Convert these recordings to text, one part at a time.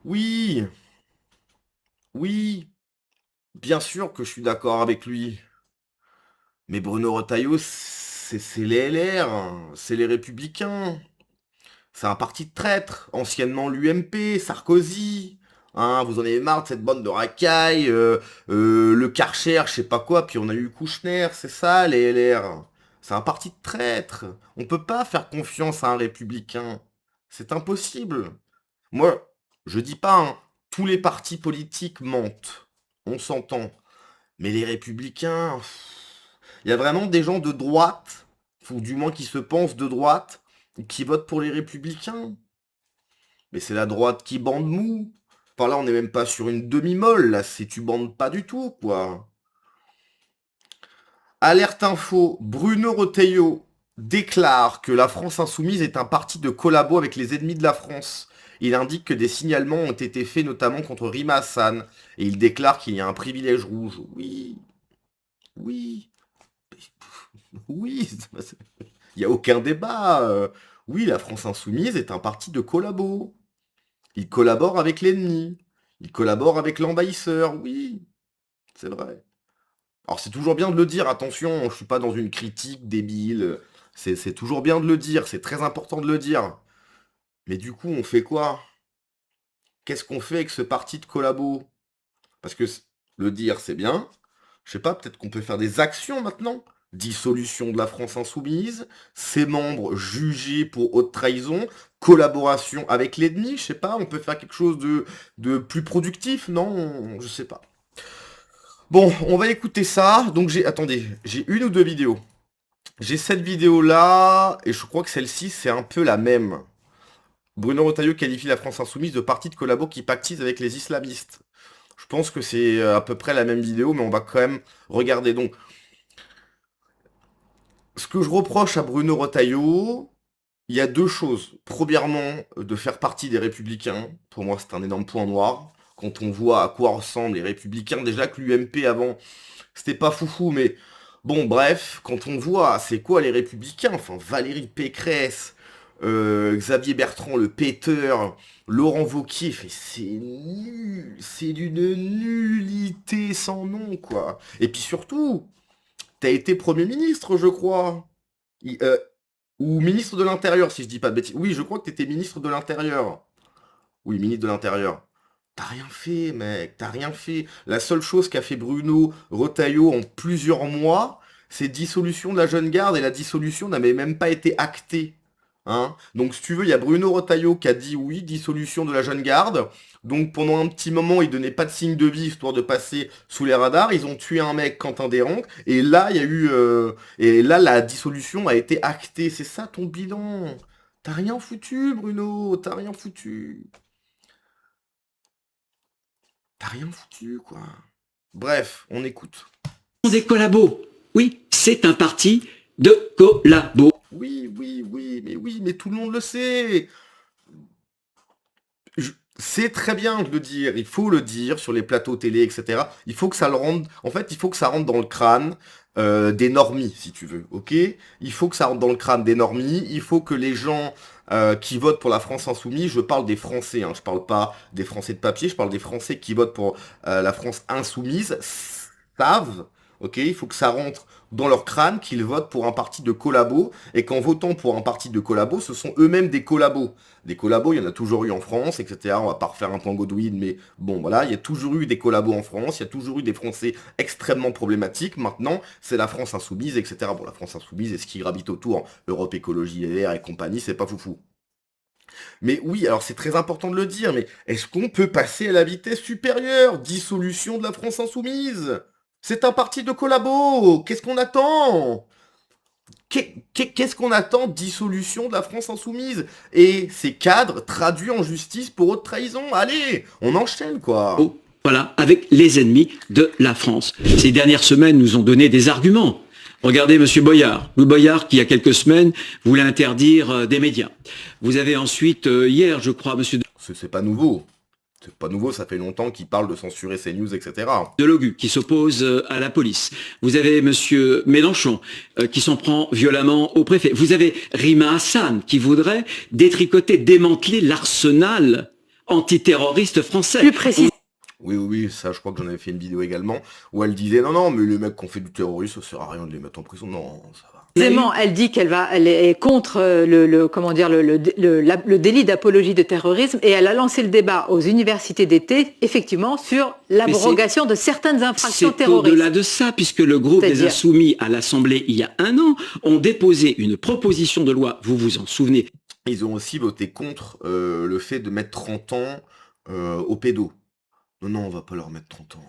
Oui, oui, bien sûr que je suis d'accord avec lui. Mais Bruno Retailleau, c'est les LR, hein, c'est les Républicains. C'est un parti de traîtres, anciennement l'UMP, Sarkozy. Hein, vous en avez marre de cette bande de racailles, le Karcher, je sais pas quoi, puis on a eu Kouchner, c'est ça les LR. C'est un parti de traîtres. On peut pas faire confiance à un républicain. C'est impossible. Moi, je dis pas, hein, tous les partis politiques mentent. On s'entend. Mais les républicains, il y a vraiment des gens de droite, ou du moins qui se pensent de droite, qui votent pour les républicains. Mais c'est la droite qui bande mou. Enfin là, on n'est même pas sur une demi-molle, là, c'est tu bandes pas du tout, quoi. Alerte info, Bruno Retailleau déclare que la France insoumise est un parti de collabo avec les ennemis de la France. Il indique que des signalements ont été faits notamment contre Rima Hassan. Et il déclare qu'il y a un privilège rouge. Oui, oui, oui, il n'y a aucun débat. Oui, la France insoumise est un parti de collabo. Il collabore avec l'ennemi. Il collabore avec l'envahisseur. Oui, c'est vrai. Alors c'est toujours bien de le dire, attention, je suis pas dans une critique débile. C'est toujours bien de le dire, c'est très important de le dire. Mais du coup, on fait quoi? Qu'est-ce qu'on fait avec ce parti de collabo? Parce que le dire, c'est bien. Je sais pas, peut-être qu'on peut faire des actions maintenant. Dissolution de la France insoumise, ses membres jugés pour haute trahison, collaboration avec l'ennemi, je sais pas, on peut faire quelque chose de plus productif, non? Je sais pas. Bon, on va écouter ça. Donc attendez, j'ai une ou deux vidéos. J'ai cette vidéo-là, et je crois que celle-ci, c'est un peu la même. Bruno Retailleau qualifie la France insoumise de parti de collabo qui pactise avec les islamistes. Je pense que c'est à peu près la même vidéo, mais on va quand même regarder. Donc, ce que je reproche à Bruno Retailleau, il y a deux choses. Premièrement, de faire partie des Républicains. Pour moi, c'est un énorme point noir. Quand on voit à quoi ressemblent les Républicains, déjà que l'UMP avant, c'était pas foufou, mais bon, bref, quand on voit c'est quoi les Républicains, enfin Valérie Pécresse, Xavier Bertrand, le péteur, Laurent Wauquiez, c'est nul, c'est d'une nullité sans nom, quoi. Et puis surtout, t'as été Premier ministre, je crois. Il- euh, ou ministre de l'Intérieur, si je dis pas de bêtises. Oui, je crois que t'étais ministre de l'Intérieur. Oui, ministre de l'Intérieur. T'as rien fait, mec, t'as rien fait. La seule chose qu'a fait Bruno Retailleau en plusieurs mois, c'est dissolution de la jeune garde, et la dissolution n'avait même pas été actée. Hein. Donc, si tu veux, il y a Bruno Retailleau qui a dit oui, dissolution de la jeune garde. Donc, pendant un petit moment, il donnait pas de signe de vie, histoire de passer sous les radars. Ils ont tué un mec, Quentin Desranques. Et là, il y a eu... et là, la dissolution a été actée. C'est ça ton bilan. T'as rien foutu, Bruno. T'as rien foutu. T'as rien foutu, quoi. Bref, on écoute. Des collabos. Oui, c'est un parti de collabos. Oui, mais tout le monde le sait. C'est très bien de le dire, il faut le dire sur les plateaux télé, etc. Il faut que ça le rende, en fait, il faut que ça rentre dans le crâne des normies, si tu veux, ok? Il faut que ça rentre dans le crâne des normies, il faut que les gens qui votent pour la France insoumise, je parle des Français, hein, je parle pas des Français de papier, je parle des Français qui votent pour la France insoumise, savent, ok? Il faut que ça rentre dans leur crâne qu'ils votent pour un parti de collabo, et qu'en votant pour un parti de collabo, ce sont eux-mêmes des collabos. Des collabos, il y en a toujours eu en France, etc. On va pas refaire un plan Godwin, mais bon, voilà, il y a toujours eu des collabos en France, il y a toujours eu des Français extrêmement problématiques. Maintenant, c'est la France insoumise, etc. Bon, la France insoumise et ce qui gravite autour, Europe Écologie Les Verts et compagnie, c'est pas foufou. Mais oui, alors c'est très important de le dire, mais est-ce qu'on peut passer à la vitesse supérieure? Dissolution de la France insoumise. C'est un parti de collabos. Qu'est-ce qu'on attend? Qu'est-ce qu'on attend? Dissolution de la France insoumise et ces cadres traduits en justice pour haute trahison. Allez, on enchaîne, quoi. Voilà, avec les ennemis de la France. Ces dernières semaines nous ont donné des arguments. Regardez Monsieur Boyard. Louis Boyard qui, il y a quelques semaines, voulait interdire des médias. Vous avez ensuite, hier, je crois, Monsieur C'est pas nouveau. C'est pas nouveau, ça fait longtemps qu'ils parlent de censurer ces news, etc. Delogu qui s'oppose à la police. Vous avez Monsieur Mélenchon qui s'en prend violemment au préfet. Vous avez Rima Hassan qui voudrait détricoter, démanteler l'arsenal antiterroriste français. Plus précis. Oui, oui, oui, ça, je crois que j'en avais fait une vidéo également, où elle disait, non, non, mais les mecs qui ont fait du terrorisme, ça sert à rien de les mettre en prison. Non, ça va. Précisément, elle dit elle est contre comment dire, le délit d'apologie de terrorisme, et elle a lancé le débat aux universités d'été, effectivement, sur l'abrogation de certaines infractions terroristes. C'est au-delà de ça, puisque le groupe des Insoumis à l'Assemblée, il y a un an, ont déposé une proposition de loi, vous vous en souvenez. Ils ont aussi voté contre le fait de mettre 30 ans aux pédos. Non, non, on va pas leur mettre 30 ans.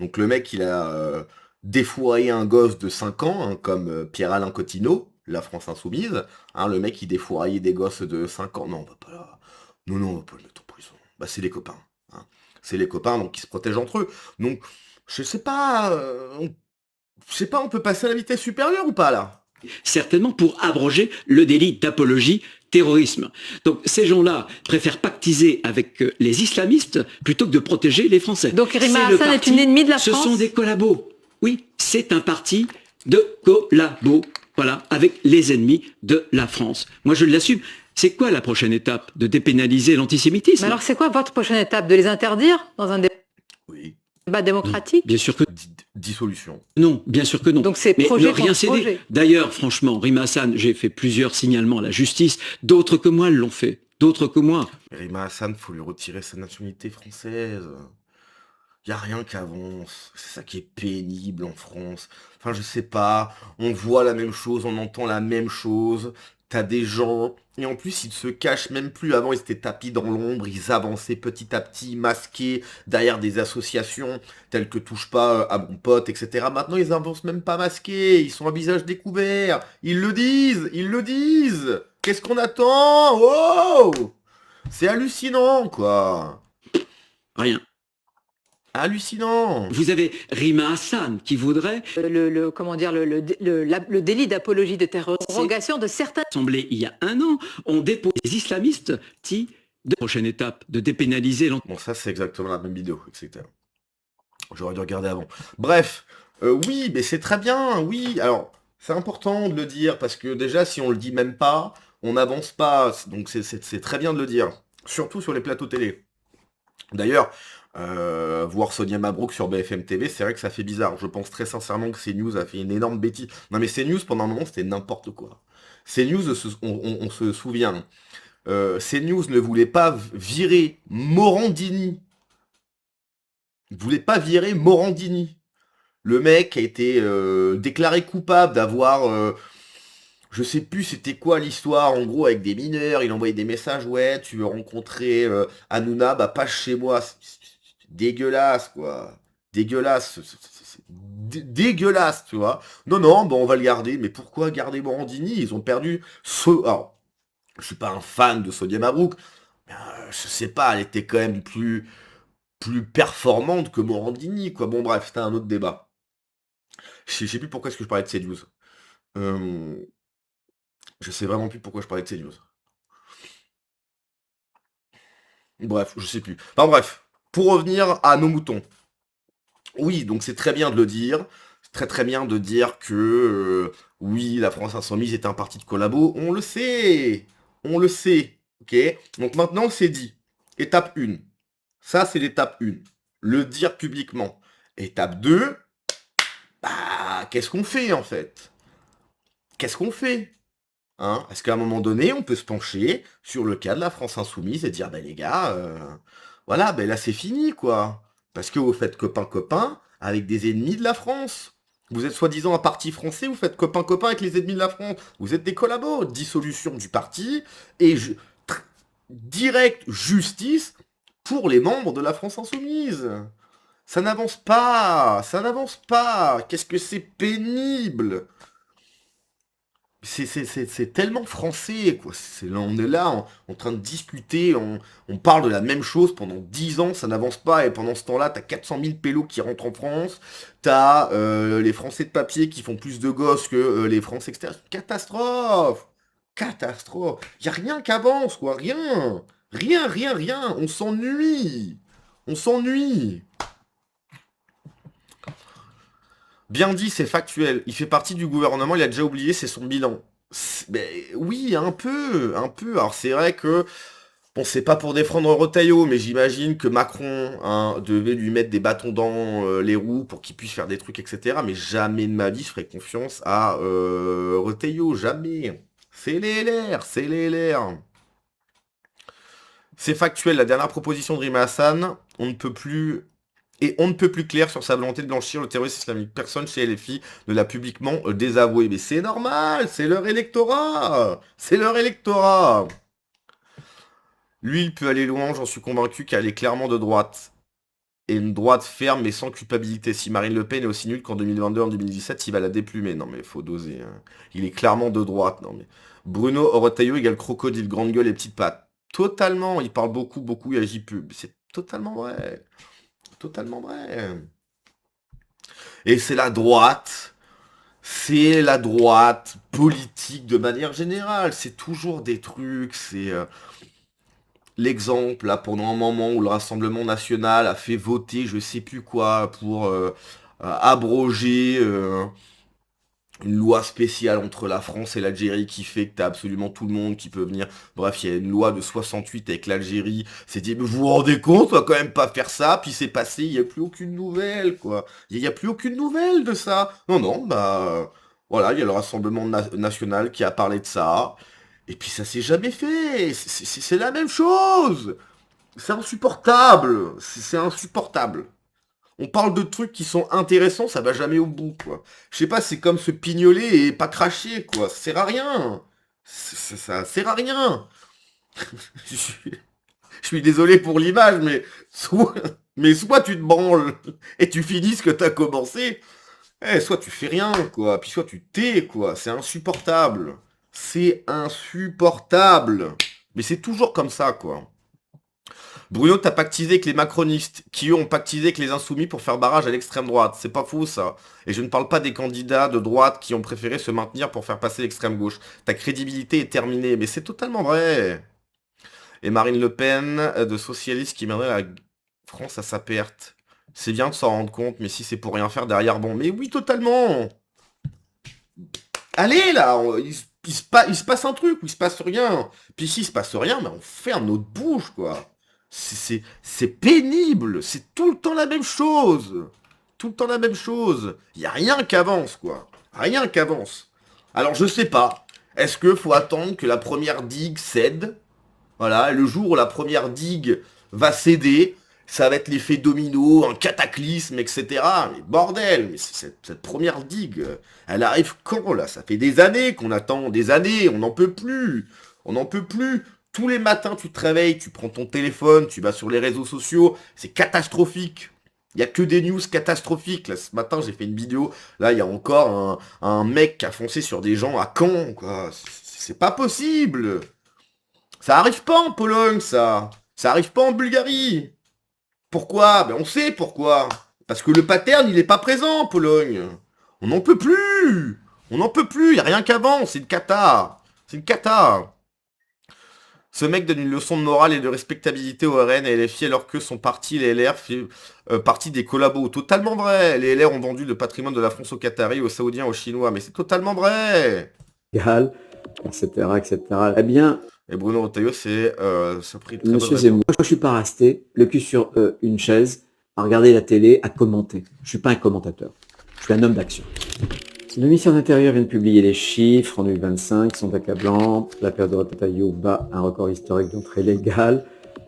Donc le mec, il a défouraillé un gosse de 5 ans, hein, comme Pierre-Alain Cotineau, la France Insoumise. Hein, le mec, il défouraillait des gosses de 5 ans. Non, on va pas... Non, non, on va pas le mettre en prison. Bah, c'est les copains. Hein. C'est les copains, donc ils se protègent entre eux. Donc, je sais pas... on peut passer à la vitesse supérieure ou pas, là? Certainement pour abroger le délit d'apologie terrorisme. Donc ces gens-là préfèrent pactiser avec les islamistes plutôt que de protéger les Français. Donc Rima Hassan est une ennemie de la France. Ce sont des collabos. Oui, c'est un parti de collabos. Voilà, avec les ennemis de la France. Moi, je l'assume. C'est quoi la prochaine étape? De dépénaliser l'antisémitisme? Mais alors, c'est quoi votre prochaine étape? De les interdire dans un débat démocratique? Non, bien sûr que dissolution. Non, bien sûr que non. Donc c'est projet contre projet. D'ailleurs, franchement, Rima Hassan, j'ai fait plusieurs signalements à la justice. D'autres que moi l'ont fait. D'autres que moi. Rima Hassan, faut lui retirer sa nationalité française. Il n'y a rien qui avance. C'est ça qui est pénible en France. Enfin, je sais pas. On voit la même chose, on entend la même chose. T'as des gens... Et en plus, ils se cachent même plus. Avant, ils étaient tapis dans l'ombre. Ils avançaient petit à petit, masqués, derrière des associations telles que Touche pas à mon pote, etc. Maintenant, ils avancent même pas masqués. Ils sont à visage découvert. Ils le disent. Ils le disent. Qu'est-ce qu'on attend? Oh! C'est hallucinant, quoi. Rien. Hallucinant. Vous avez Rima Hassan qui voudrait comment dire le délit d'apologie de terrorisme de certains. L'Assemblée il y a un an ont déposé les islamistes de prochaine étape de dépénaliser Bon, ça c'est exactement la même vidéo, etc. J'aurais dû regarder avant. Bref, oui, mais c'est très bien, oui. Alors, c'est important de le dire parce que déjà, si on le dit même pas, on n'avance pas. Donc c'est très bien de le dire, surtout sur les plateaux télé. D'ailleurs. Voir Sonia Mabrouk sur BFM TV, c'est vrai que ça fait bizarre. Je pense très sincèrement que CNews a fait une énorme bêtise. Non mais CNews, pendant un moment, c'était n'importe quoi. CNews, on se souvient, CNews ne voulait pas virer Morandini. Il ne voulait pas virer Morandini. Le mec a été déclaré coupable d'avoir... je sais plus c'était quoi l'histoire, en gros avec des mineurs, il envoyait des messages, ouais, tu veux rencontrer Hanouna, bah pas chez moi. Dégueulasse, quoi. Dégueulasse. Dégueulasse, tu vois. Non, non, bon, on va le garder. Mais pourquoi garder Morandini? Ils ont perdu... Alors, je suis pas un fan de Sonia Mabrouk. Mais, je sais pas, elle était quand même plus performante que Morandini, quoi. Bon, bref, c'était un autre débat. Je sais plus pourquoi est-ce que je parlais de CNews. Je sais vraiment plus pourquoi je parlais de CNews. Bref, je sais plus. Enfin bref. Pour revenir à nos moutons. Oui, donc c'est très bien de le dire. C'est très très bien de dire que oui, la France Insoumise est un parti de collabo. On le sait. On le sait. Ok. Donc maintenant c'est dit. Étape 1. Ça c'est l'étape 1. Le dire publiquement. Étape 2. Bah, qu'est-ce qu'on fait en fait? Qu'est-ce qu'on fait? Hein? Est-ce qu'à un moment donné, on peut se pencher sur le cas de la France Insoumise et dire, bah les gars, voilà, ben là c'est fini, quoi. Parce que vous faites copain-copain avec des ennemis de la France. Vous êtes soi-disant un parti français, vous faites copain-copain avec les ennemis de la France. Vous êtes des collabos. Dissolution du parti et direct justice pour les membres de la France Insoumise. Ça n'avance pas. Ça n'avance pas. Qu'est-ce que c'est pénible. C'est tellement français, quoi. On est là en train de discuter, on parle de la même chose pendant 10 ans, ça n'avance pas, et pendant ce temps-là, t'as 400 000 pélos qui rentrent en France, t'as les Français de papier qui font plus de gosses que les Français extérieurs. Catastrophe! Catastrophe! Y a rien qui avance, quoi, rien! Rien, rien, rien! On s'ennuie! On s'ennuie! Bien dit, c'est factuel. Il fait partie du gouvernement, il a déjà oublié, c'est son bilan. Oui, un peu, un peu. Alors c'est vrai que Bon, c'est pas pour défendre Retailleau, mais j'imagine que Macron hein, devait lui mettre des bâtons dans les roues pour qu'il puisse faire des trucs, etc. Mais jamais de ma vie je ferai confiance à Retailleau, jamais. C'est les LR, c'est les LR. C'est factuel, la dernière proposition de Rima Hassan, on ne peut plus... Et on ne peut plus clair sur sa volonté de blanchir le terrorisme islamique. Personne chez LFI ne l'a publiquement désavoué. Mais c'est normal, c'est leur électorat. C'est leur électorat. Lui, il peut aller loin, j'en suis convaincu, car il est clairement de droite. Et une droite ferme, mais sans culpabilité. Si Marine Le Pen est aussi nulle qu'en 2022, en 2017, il va la déplumer. Non mais faut doser. Hein. Il est clairement de droite. Non mais Bruno Retailleau égale crocodile, grande gueule et petite patte. Totalement, il parle beaucoup, il agit peu. C'est totalement vrai. Totalement vrai. Et c'est la droite politique de manière générale. C'est toujours des trucs, c'est l'exemple, là, pendant un moment où le Rassemblement National a fait voter je sais plus quoi pour abroger une loi spéciale entre la France et l'Algérie qui fait que t'as absolument tout le monde qui peut venir. Bref, il y a une loi de 68 avec l'Algérie. C'est dit, mais vous vous rendez compte, on va quand même pas faire ça. Puis c'est passé, il n'y a plus aucune nouvelle, quoi. Il n'y a plus aucune nouvelle de ça. Non, bah... voilà, il y a le Rassemblement National qui a parlé de ça. Et puis ça s'est jamais fait. C'est la même chose. C'est insupportable. C'est insupportable. On parle de trucs qui sont intéressants, ça va jamais au bout, quoi. Je sais pas, c'est comme se pignoler et pas cracher, quoi. Ça sert à rien. Ça sert à rien. Je suis je suis désolé pour l'image, mais soit tu te branles et tu finis ce que t'as commencé, soit tu fais rien, quoi. Puis soit tu tais, quoi. C'est insupportable. C'est insupportable. Mais c'est toujours comme ça, quoi. Bruno, t'as pactisé avec les macronistes, qui eux ont pactisé avec les insoumis pour faire barrage à l'extrême droite. C'est pas faux, ça. Et je ne parle pas des candidats de droite qui ont préféré se maintenir pour faire passer l'extrême gauche. Ta crédibilité est terminée, mais c'est totalement vrai. Et Marine Le Pen, de socialiste qui mènerait la France à sa perte. C'est bien de s'en rendre compte, mais si c'est pour rien faire derrière, bon. Mais oui, totalement. Allez, là, il se passe un truc, ou il se passe rien. Puis s'il se passe rien, mais on ferme notre bouche, quoi. C'est pénible, c'est tout le temps la même chose. Tout le temps la même chose. Il n'y a rien qui avance, quoi. Rien qui avance. Alors je sais pas, est-ce que faut attendre que la première digue cède? Voilà, le jour où la première digue va céder, ça va être l'effet domino, un cataclysme, etc. Mais bordel, mais cette première digue, elle arrive quand, là? Ça fait des années qu'on attend, des années, on n'en peut plus. On n'en peut plus. Tous les matins, tu te réveilles, tu prends ton téléphone, tu vas sur les réseaux sociaux, c'est catastrophique. Il n'y a que des news catastrophiques. Là, ce matin, j'ai fait une vidéo. Là, il y a encore un mec qui a foncé sur des gens à Caen, quoi. C'est pas possible. Ça arrive pas en Pologne, ça. Ça arrive pas en Bulgarie. Pourquoi? Ben, on sait pourquoi. Parce que le pattern, il est pas présent en Pologne. On n'en peut plus. On n'en peut plus. Il n'y a rien qu'avant. C'est une cata. C'est une cata. Ce mec donne une leçon de morale et de respectabilité au RN et LFI alors que son parti, les LR, fait partie des collabos. Totalement vrai. Les LR ont vendu le patrimoine de la France aux Qataris, aux Saoudiens, aux Chinois. Mais c'est totalement vrai. Etc., etc. Eh bien... Et Bruno Retailleau, ça pris très Monsieur Zemmour, moi je suis pas resté, le cul sur une chaise, à regarder la télé, à commenter. Je suis pas un commentateur. Je suis un homme d'action. Le ministère de l'Intérieur vient de publier les chiffres en 2025, qui sont accablants. La période de Retailleau bat un record historique d'entrée légale,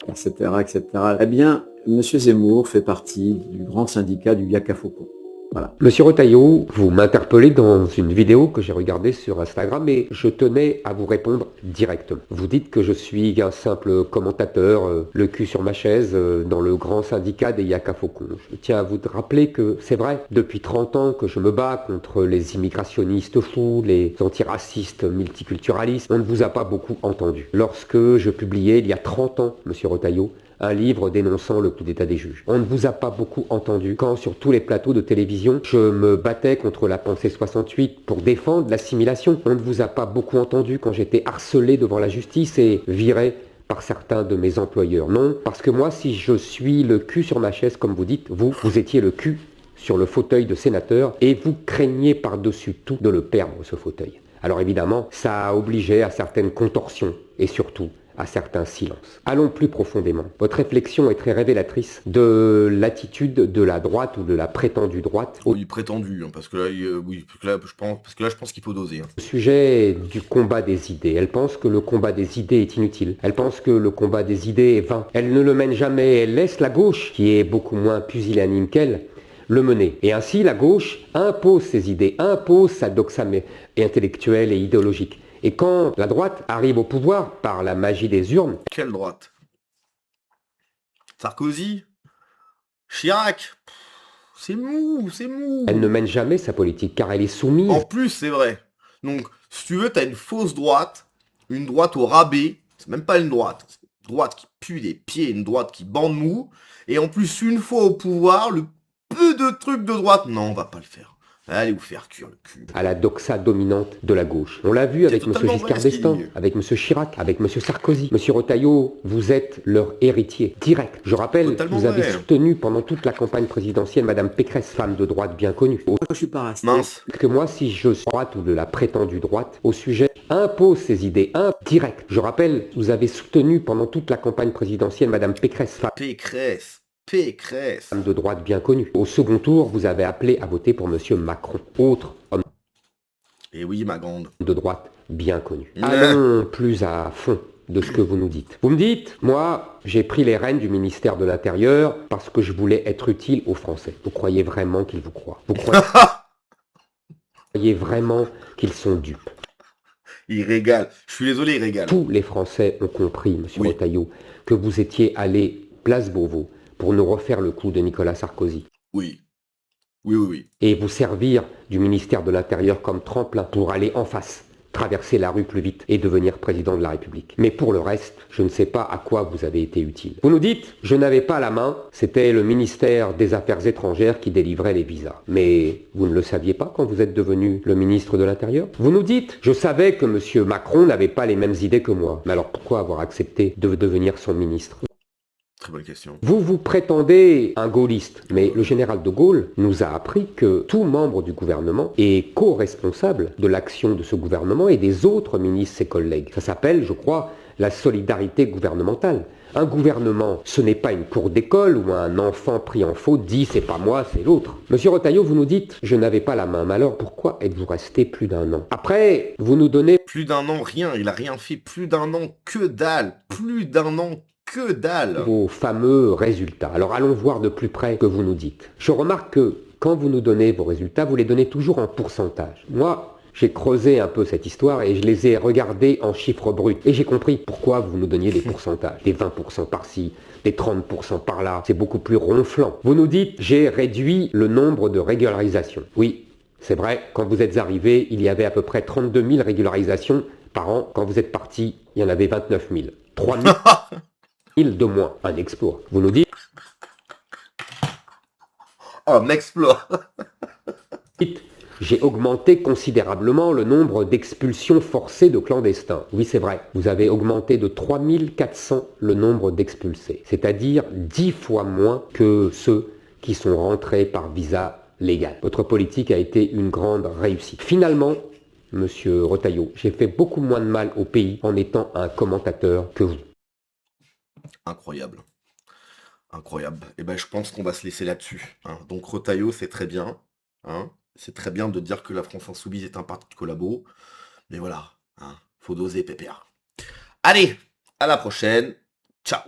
etc., etc. Eh bien, Monsieur Zemmour fait partie du grand syndicat du Yaka Faucon. Voilà. Monsieur Retailleau, vous m'interpellez dans une vidéo que j'ai regardée sur Instagram et je tenais à vous répondre directement. Vous dites que je suis un simple commentateur, le cul sur ma chaise, dans le grand syndicat des Yaka Faucon. Je tiens à vous rappeler que c'est vrai, depuis 30 ans que je me bats contre les immigrationnistes fous, les antiracistes multiculturalistes, on ne vous a pas beaucoup entendu. Lorsque je publiais il y a 30 ans, Monsieur Retailleau, un livre dénonçant le coup d'état des juges. On ne vous a pas beaucoup entendu quand, sur tous les plateaux de télévision, je me battais contre la pensée 68 pour défendre l'assimilation. On ne vous a pas beaucoup entendu quand j'étais harcelé devant la justice et viré par certains de mes employeurs. Non, parce que moi, si je suis le cul sur ma chaise, comme vous dites, vous étiez le cul sur le fauteuil de sénateur et vous craignez par-dessus tout de le perdre, ce fauteuil. Alors évidemment, ça a obligé à certaines contorsions et surtout à certains silences. Allons plus profondément. Votre réflexion est très révélatrice de l'attitude de la droite ou de la prétendue droite Oui, prétendu, hein, parce que là, oui, parce que là, je pense qu'il faut doser. Hein. au sujet du combat des idées. Elle pense que le combat des idées est inutile. Elle pense que le combat des idées est vain. Elle ne le mène jamais. Elle laisse la gauche, qui est beaucoup moins pusillanime qu'elle, le mener. Et ainsi, la gauche impose ses idées, impose sa doxa intellectuelle et idéologique. Et quand la droite arrive au pouvoir par la magie des urnes... Quelle droite? Sarkozy? Chirac? C'est mou, c'est mou. Elle ne mène jamais sa politique, car elle est soumise... En plus, c'est vrai. Donc, si tu veux, t'as une fausse droite, une droite au rabais, c'est même pas une droite. C'est une droite qui pue des pieds, une droite qui bande mou, et en plus, une fois au pouvoir, le peu de trucs de droite, non, on va pas le faire. Allez vous faire cuire le cul. à la doxa dominante de la gauche. On l'a vu avec M. Giscard d'Estaing, avec M. Chirac, avec M. Sarkozy. M. Retailleau, vous êtes leur héritier direct. Je rappelle, vous avez soutenu pendant toute la campagne présidentielle Mme Pécresse, femme de droite bien connue. Je suis pas resté. Mince. Que moi, si je suis droite ou de la prétendue droite, au sujet impose ses idées, direct. Je rappelle, vous avez soutenu pendant toute la campagne présidentielle Mme Pécresse, femme de droite bien connue. Au second tour, vous avez appelé à voter pour M. Macron, autre homme Et oui, ma grande. de droite bien connu. Allons plus à fond de ce que vous nous dites. Vous me dites, moi, j'ai pris les rênes du ministère de l'Intérieur parce que je voulais être utile aux Français. Vous croyez vraiment qu'ils vous croient? Vous croyez vraiment qu'ils sont dupes? Il régale. Je suis désolé, il régale. Tous les Français ont compris, M. Retailleau, que vous étiez allé place Beauvau pour nous refaire le coup de Nicolas Sarkozy. Oui. Oui. Et vous servir du ministère de l'Intérieur comme tremplin pour aller en face, traverser la rue plus vite et devenir président de la République. Mais pour le reste, je ne sais pas à quoi vous avez été utile. Vous nous dites, je n'avais pas la main, c'était le ministère des Affaires étrangères qui délivrait les visas. Mais vous ne le saviez pas quand vous êtes devenu le ministre de l'Intérieur? Vous nous dites, je savais que M. Macron n'avait pas les mêmes idées que moi. Mais alors pourquoi avoir accepté de devenir son ministre? Très bonne question. Vous prétendez un gaulliste, mais le général de Gaulle nous a appris que tout membre du gouvernement est co-responsable de l'action de ce gouvernement et des autres ministres, ses collègues. Ça s'appelle, je crois, la solidarité gouvernementale. Un gouvernement, ce n'est pas une cour d'école où un enfant pris en faute dit « c'est pas moi, c'est l'autre ». Monsieur Retailleau, vous nous dites « je n'avais pas la main ». Mais alors pourquoi êtes-vous resté plus d'un an? Après, vous nous donnez... Plus d'un an, rien. Il a rien fait. Plus d'un an, que dalle. Plus d'un an, que dalle. Vos fameux résultats. Alors allons voir de plus près ce que vous nous dites. Je remarque que quand vous nous donnez vos résultats, vous les donnez toujours en pourcentage. Moi, j'ai creusé un peu cette histoire et je les ai regardés en chiffres bruts. Et j'ai compris pourquoi vous nous donniez des pourcentages. Des 20% par-ci, des 30% par-là. C'est beaucoup plus ronflant. Vous nous dites, j'ai réduit le nombre de régularisations. Oui, c'est vrai, quand vous êtes arrivé, il y avait à peu près 32 000 régularisations par an. Quand vous êtes parti, il y en avait 29 000. 3 000 de moins. Un exploit. Vous nous dites... Oh, un exploit. J'ai augmenté considérablement le nombre d'expulsions forcées de clandestins. Oui, c'est vrai. Vous avez augmenté de 3400 le nombre d'expulsés. C'est-à-dire 10 fois moins que ceux qui sont rentrés par visa légal. Votre politique a été une grande réussite. Finalement, Monsieur Retailleau, j'ai fait beaucoup moins de mal au pays en étant un commentateur que vous. Incroyable. Incroyable. Et ben, je pense qu'on va se laisser là-dessus. Hein. Donc, Retailleau, c'est très bien. Hein. C'est très bien de dire que la France Insoumise est un parti de collabo. Mais voilà, hein, faut doser, pépère. Allez, à la prochaine. Ciao.